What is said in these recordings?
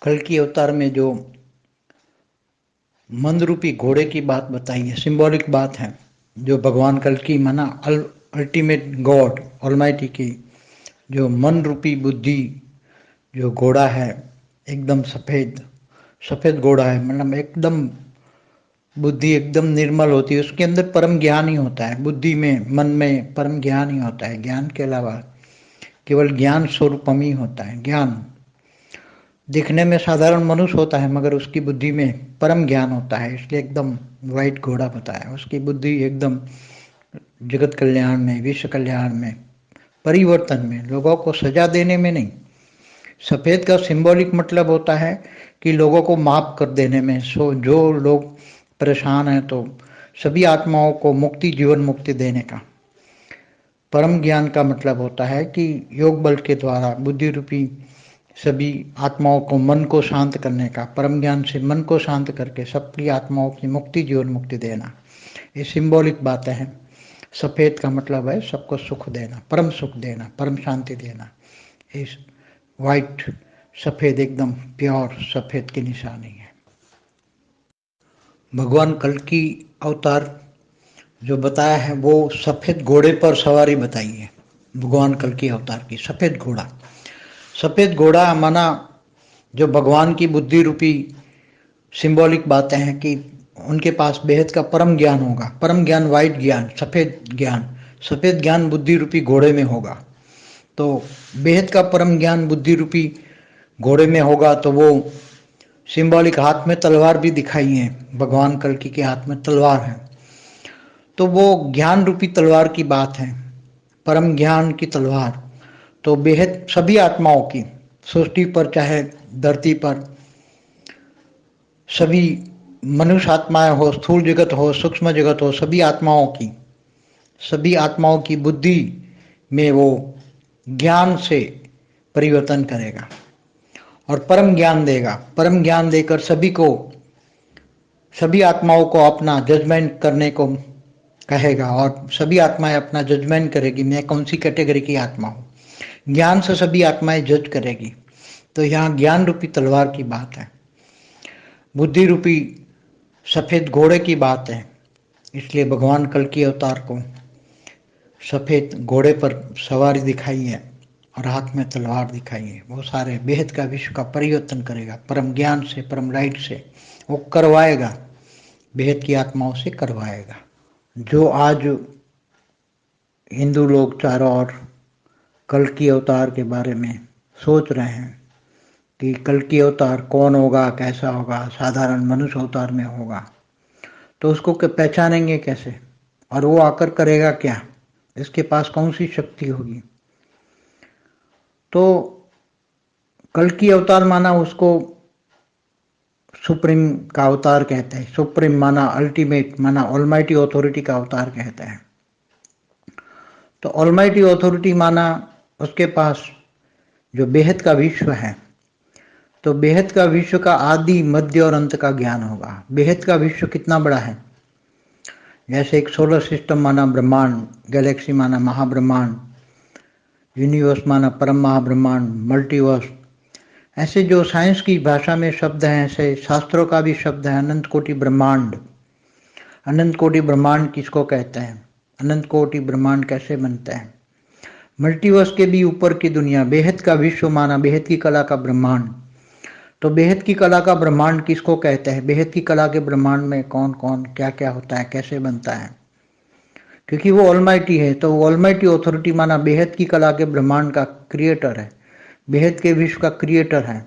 कल्कि अवतार में जो मन रूपी घोड़े की बात बताई है, सिंबॉलिक बात है, जो भगवान कल्कि माना अल्टीमेट गॉड ऑलमाइटी की जो मन रूपी बुद्धि जो घोड़ा है, एकदम सफेद सफेद घोड़ा है, मतलब एकदम बुद्धि एकदम निर्मल होती है, उसके अंदर परम ज्ञान ही होता है। बुद्धि में, मन में परम ज्ञान ही होता है। ज्ञान के अलावा केवल ज्ञान स्वरूपम ही होता है। ज्ञान दिखने में साधारण मनुष्य होता है, मगर उसकी बुद्धि में परम ज्ञान होता है, इसलिए एकदम वाइट घोड़ा बताया। उसकी बुद्धि एकदम जगत कल्याण में, विश्व कल्याण में, परिवर्तन में, लोगों को सजा देने में नहीं। सफेद का सिंबॉलिक मतलब होता है कि लोगों को माफ कर देने में। सो जो लोग परेशान हैं तो सभी आत्माओं को मुक्ति, जीवन मुक्ति देने का। परम ज्ञान का मतलब होता है कि योग बल के द्वारा बुद्धि रूपी सभी आत्माओं को, मन को शांत करने का। परम ज्ञान से मन को शांत करके सबकी आत्माओं की मुक्ति, जीवन मुक्ति देना। ये सिंबॉलिक बातें हैं। सफेद का मतलब है सबको सुख देना, परम सुख देना, परम शांति देना। इस वाइट सफेद एकदम प्योर सफेद की निशानी है। भगवान कल्कि अवतार जो बताया है वो सफेद घोड़े पर सवारी बताई है। भगवान कल्कि अवतार की सफेद घोड़ा। सफेद घोड़ा माना जो भगवान की बुद्धि रूपी सिंबॉलिक बातें हैं कि उनके पास बेहद का परम ज्ञान होगा। परम ज्ञान, वाइट ज्ञान, सफेद ज्ञान। सफेद ज्ञान बुद्धि रूपी घोड़े में होगा। तो बेहद का परम ज्ञान बुद्धि रूपी घोड़े में होगा तो वो सिंबॉलिक हाथ में तलवार भी दिखाई है। भगवान कल्कि के हाथ में तलवार है, तो वो ज्ञान रूपी तलवार की बात है, परम ज्ञान की तलवार। तो बेहद सभी आत्माओं की, सृष्टि पर चाहे धरती पर, सभी मनुष्य आत्माएं हो, स्थूल जगत हो, सूक्ष्म जगत हो, सभी आत्माओं की बुद्धि में वो ज्ञान से परिवर्तन करेगा और परम ज्ञान देगा। परम ज्ञान देकर सभी आत्माओं को अपना जजमेंट करने को कहेगा और सभी आत्माएं अपना जजमेंट करेगी, मैं कौन सी कैटेगरी की आत्मा हूं। ज्ञान से सभी आत्माएं जज करेगी। तो यहाँ ज्ञान रूपी तलवार की बात है, बुद्धि रूपी सफेद घोड़े की बात है। इसलिए भगवान कल्कि अवतार को सफेद घोड़े पर सवारी दिखाई है और हाथ में तलवार दिखाई है। वो सारे बेहद का विश्व का परिवर्तन करेगा, परम ज्ञान से, परम लाइट से वो करवाएगा, बेहद की आत्माओं से करवाएगा। जो आज हिंदू लोग चारों ओर कल्कि अवतार के बारे में सोच रहे हैं कि कल्कि अवतार कौन होगा, कैसा होगा, साधारण मनुष्य अवतार में होगा, तो उसको पहचानेंगे कैसे और वो आकर करेगा क्या, इसके पास कौन सी शक्ति होगी। तो कल्कि अवतार माना उसको सुप्रीम का अवतार कहते हैं। सुप्रीम माना अल्टीमेट, माना ऑलमाइटी अथॉरिटी का अवतार कहते हैं। तो ऑलमाइटी अथॉरिटी माना उसके पास जो बेहद का विश्व है, तो बेहद का विश्व का आदि, मध्य और अंत का ज्ञान होगा। बेहद का विश्व कितना बड़ा है, जैसे एक सोलर सिस्टम माना ब्रह्मांड, गैलेक्सी माना महाब्रह्मांड, यूनिवर्स माना परम महाब्रह्मांड, मल्टीवर्स। ऐसे जो साइंस की भाषा में शब्द हैं, ऐसे शास्त्रों का भी शब्द है अनंत कोटि ब्रह्मांड। अनंत कोटि ब्रह्मांड किसको कहते हैं, अनंत कोटि ब्रह्मांड कैसे बनते हैं। मल्टीवर्स के भी ऊपर की दुनिया, बेहद का विश्व माना बेहद की कला का ब्रह्मांड। तो बेहद की कला का ब्रह्मांड किसको कहते हैं, बेहद की कला के ब्रह्मांड में कौन कौन क्या क्या होता है, कैसे बनता है, क्योंकि वो ऑलमाइटी है। तो ऑलमाइटी अथॉरिटी माना बेहद की कला के ब्रह्मांड का क्रिएटर है, बेहद के विश्व का क्रिएटर है,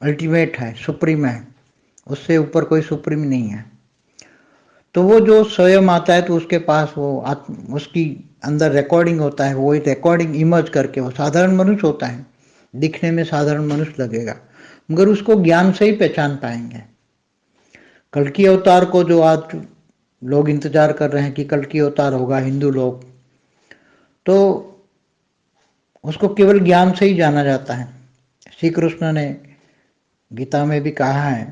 अल्टीमेट है, सुप्रीम है, उससे ऊपर कोई सुप्रीम नहीं है। तो वो जो स्वयं आता है तो उसके पास वो उसकी अंदर रिकॉर्डिंग होता है, वो रिकॉर्डिंग इमर्ज करके, वो साधारण मनुष्य होता है, दिखने में साधारण मनुष्य लगेगा, मगर उसको ज्ञान से ही पहचान पाएंगे। कल्कि अवतार को जो आज लोग इंतजार कर रहे हैं कि कल्कि अवतार होगा, हिंदू लोग, तो उसको केवल ज्ञान से ही जाना जाता है। श्री कृष्ण ने गीता में भी कहा है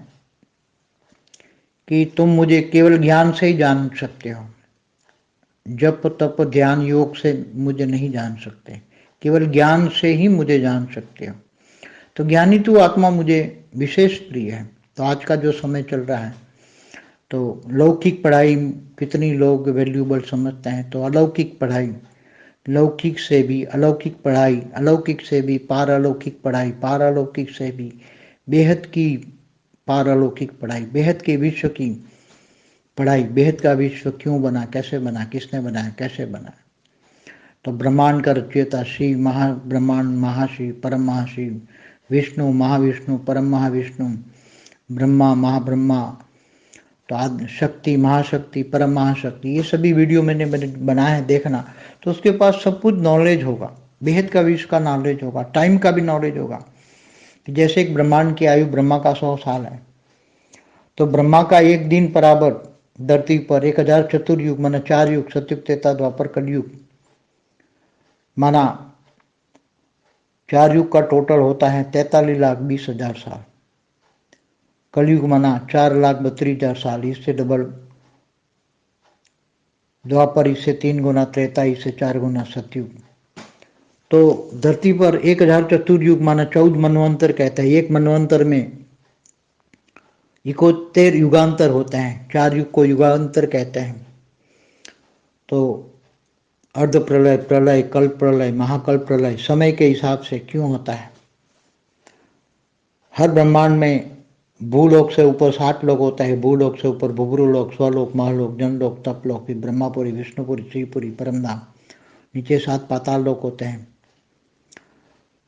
कि तुम मुझे केवल ज्ञान से ही जान सकते हो, जप तप ध्यान योग से मुझे नहीं जान सकते, केवल ज्ञान से ही मुझे जान सकते हो। तो ज्ञानी तू आत्मा मुझे विशेष प्रिय है। तो आज का जो समय चल रहा है, तो लौकिक पढ़ाई कितनी लोग वैल्यूबल समझते हैं, तो अलौकिक पढ़ाई, लौकिक से भी अलौकिक पढ़ाई, अलौकिक से भी पारलौकिक पढ़ाई, पारलौकिक से भी बेहद की पारलौकिक पढ़ाई, बेहद के विश्व की पढ़ाई। बेहद का विश्व क्यों बना, कैसे बना, किसने बनाया, कैसे बना। तो ब्रह्मांड का रचयिता शिव, महाब्रह्मांड, महाशिव, परम महाशिव, विष्णु, महाविष्णु, परम महाविष्णु, ब्रह्मा, महाब्रह्मा, तो आदि शक्ति, महाशक्ति, परम महाशक्ति, ये सभी वीडियो मैंने बनाए हैं, देखना। तो उसके पास सब कुछ नॉलेज होगा, बेहद का विश्व का नॉलेज होगा, टाइम का भी नॉलेज होगा। जैसे एक ब्रह्मांड की आयु ब्रह्मा का 100 साल है, तो ब्रह्मा का एक दिन बराबर धरती पर 1000 चतुर्युग माना 4 युग, सतयुग, त्रेता, द्वापर, कलयुग माना 4 युग का टोटल होता है 43,20,000 साल। कलयुग माना 4,32,000 साल, इससे डबल द्वापर, इससे 3 गुना त्रेता, इससे 4 गुना सतयुग। तो धरती पर 1000 चतुर्युग माना 14 मनवंतर कहते हैं। एक मनवंतर में 71 युगांतर होते हैं, 4 युग को युगांतर कहते हैं। तो अर्ध प्रलय, प्रलय, कल्प प्रलय, महाकल्प प्रलय समय के हिसाब से क्यों होता है। हर ब्रह्मांड में भूलोक से ऊपर 60 लोग होता है, भूलोक से ऊपर भुवरुलोक, स्वलोक, महलोक, जनलोक, तपलोक, फिर ब्रह्मापुरी, विष्णुपुरी, श्रीपुरी, परमधाम, नीचे 7 पाताल लोक होते हैं।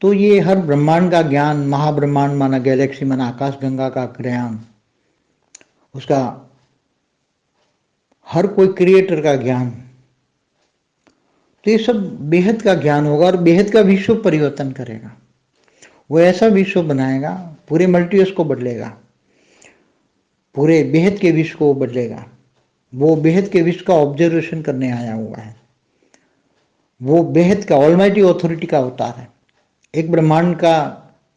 तो ये हर ब्रह्मांड का ज्ञान, महाब्रह्मांड माना गैलेक्सी माना आकाश गंगा का ज्ञान, उसका हर कोई क्रिएटर का ज्ञान, तो ये सब बेहद का ज्ञान होगा और बेहद का विश्व परिवर्तन करेगा। वो ऐसा विश्व बनाएगा, पूरे मल्टीवर्स को बदलेगा, पूरे बेहद के विश्व को बदलेगा। वो बेहद के विश्व का ऑब्जर्वेशन करने आया हुआ है। वो बेहद का ऑलमाइटी अथॉरिटी का अवतार है। एक ब्रह्मांड का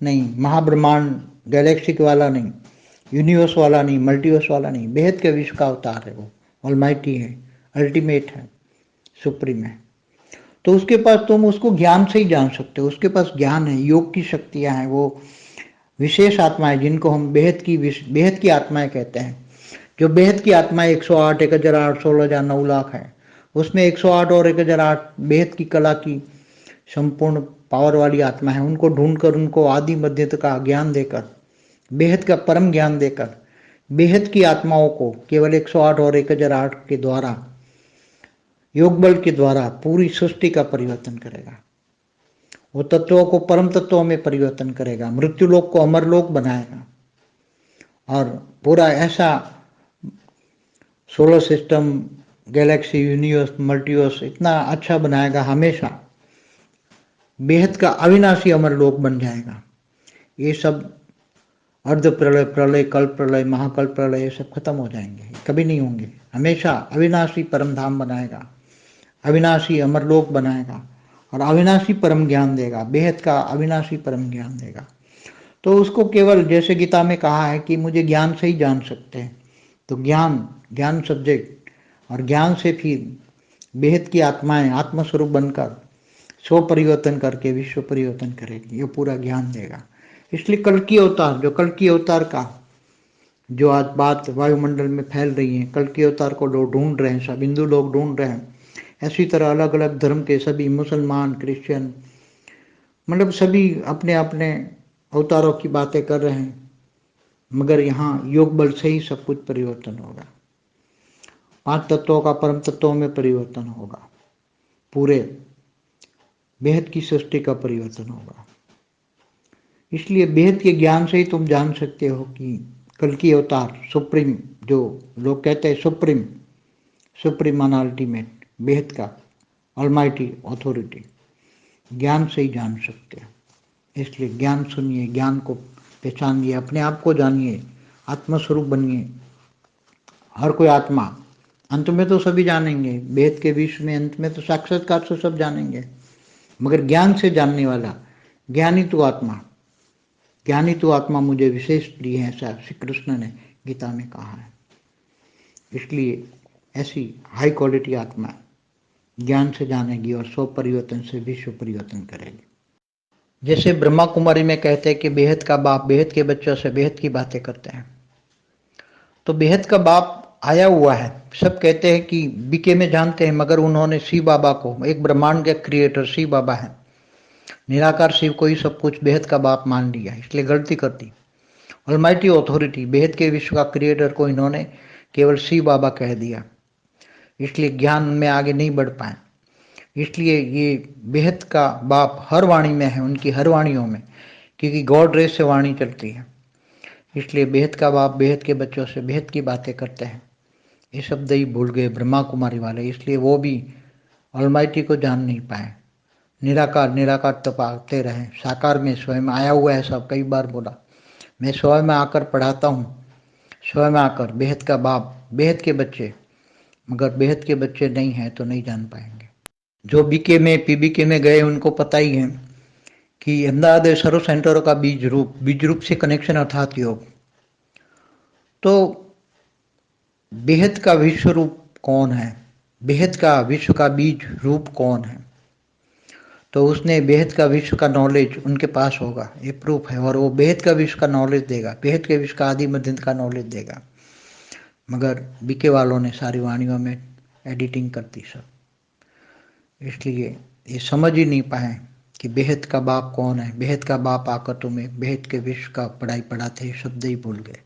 नहीं, महाब्रह्मांड गैलेक्सी वाला नहीं, यूनिवर्स वाला नहीं, मल्टीवर्स वाला नहीं, बेहद के विश्व का अवतार है। वो ऑलमाइटी है, अल्टीमेट है, सुप्रीम है। तो उसके पास तुम उसको ज्ञान से ही जान सकते हो। उसके पास ज्ञान है, योग की शक्तियां हैं, वो विशेष आत्माएं जिनको हम बेहद की आत्माएं कहते हैं। जो बेहद की आत्माएं 108, 1008, 16,000, 9 लाख है, उसमें 108 और 1008 बेहद की कला की संपूर्ण पावर वाली आत्मा है। उनको ढूंढकर, उनको आदि मध्यत का ज्ञान देकर, बेहद का परम ज्ञान देकर, बेहद की आत्माओं को केवल 108 और 1008 के द्वारा, योग बल के द्वारा पूरी सृष्टि का परिवर्तन करेगा। वो तत्वों को परम तत्वों में परिवर्तन करेगा, मृत्यु लोक को अमर लोक बनाएगा और पूरा ऐसा solar system, Galaxy, universe, multiverse इतना अच्छा बनाएगा, हमेशा बेहद का अविनाशी अमर लोक बन जाएगा। ये सब अर्ध प्रलय, प्रलय, कल्प प्रलय, महाकल्प प्रलय, ये सब खत्म हो जाएंगे, कभी नहीं होंगे। हमेशा अविनाशी परम धाम बनाएगा, अविनाशी अमरलोक बनाएगा और अविनाशी परम ज्ञान देगा, बेहद का अविनाशी परम ज्ञान देगा। तो उसको केवल जैसे गीता में कहा है कि मुझे ज्ञान से ही जान सकते हैं, तो ज्ञान सब्जेक्ट, और ज्ञान से फिर बेहद की आत्माएं आत्मस्वरूप बनकर स्व परिवर्तन करके विश्व परिवर्तन करेगी, ये पूरा ज्ञान देगा। इसलिए कल की अवतार, जो कल की अवतार का जो आज बात वायुमंडल में फैल रही है, कल के अवतार को लोग ढूंढ रहे हैं, सब हिंदू लोग ढूंढ रहे हैं। ऐसी तरह अलग अलग धर्म के सभी मुसलमान, क्रिश्चियन, मतलब सभी अपने अपने अवतारों की बातें कर रहे हैं, मगर यहाँ योग बल से ही सब कुछ परिवर्तन होगा। 5 तत्वों का परम तत्वों में परिवर्तन होगा, पूरे बेहद की सृष्टि का परिवर्तन होगा। इसलिए बेहद के ज्ञान से ही तुम जान सकते हो कि कल की अवतार सुप्रीम, जो लोग कहते हैं सुप्रीम, सुप्रीम माना अल्टीमेट, बेहद का ऑलमाइटी अथॉरिटी, ज्ञान से ही जान सकते हैं। इसलिए ज्ञान सुनिए, ज्ञान को पहचानिए, अपने आप को जानिए, आत्मस्वरूप बनिए। हर कोई आत्मा, अंत में तो सभी जानेंगे, बेहद के विश्व में अंत में तो साक्षात्कार से सब जानेंगे, मगर ज्ञान से जानने वाला ज्ञानी तो आत्मा, ज्ञानी तो आत्मा मुझे विशेष प्रिय है, ऐसा श्री कृष्ण ने गीता में कहा है। इसलिए ऐसी हाई क्वालिटी आत्मा ज्ञान से जानेगी और स्व परिवर्तन से विश्व परिवर्तन करेगी। जैसे ब्रह्मा कुमारी में कहते हैं कि बेहद का बाप बेहद के बच्चों से बेहद की बातें करते हैं, तो बेहद का बाप आया हुआ है। सब कहते हैं कि बीके में जानते हैं, मगर उन्होंने शिव बाबा को, एक ब्रह्मांड के क्रिएटर शिव बाबा है, निराकार शिव को ही सब कुछ बेहद का बाप मान लिया, इसलिए गलती कर दी। ऑलमाइटी अथॉरिटी बेहद के विश्व का क्रिएटर को इन्होंने केवल शिव बाबा कह दिया, इसलिए ज्ञान में आगे नहीं बढ़ पाए। इसलिए ये बेहद का बाप हर वाणी में है, उनकी हर वाणियों में, क्योंकि गॉड रेस से वाणी चलती है। इसलिए बेहद का बाप बेहद के बच्चों से बेहद की बातें करते हैं। ये शब्द ही भूल गए ब्रह्मा कुमारी वाले, इसलिए वो भी ऑलमाइटी को जान नहीं पाए। निराकार निराकार तपाते रहे, साकार में स्वयं आया हुआ है। सब कई बार बोला, मैं स्वयं आकर पढ़ाता हूँ, स्वयं आकर बेहद का बाप बेहद के बच्चे, मगर बेहद के बच्चे नहीं हैं तो नहीं जान पाएंगे। जो बीके में पीबीके में गए उनको पता ही है कि अहमदाबाद सर्व सेंटरों का बीज रूप से कनेक्शन अर्थात योग। तो बेहद का विश्व रूप कौन है, बेहद का विश्व का बीज रूप कौन है, तो उसने बेहद का विश्व का नॉलेज उनके पास होगा, ये प्रूफ है। और वो बेहद का विश्व का नॉलेज देगा, बेहद के विश्व का आदि मध्यंत का नॉलेज देगा। मगर बीके वालों ने सारी वाणियों में एडिटिंग कर दी सब, इसलिए ये समझ ही नहीं पाए कि बेहद का बाप कौन है। बेहद का बाप आकर तुम्हें बेहद के विश्व का पढ़ाई पढ़ाते, शब्द ही भूल गए।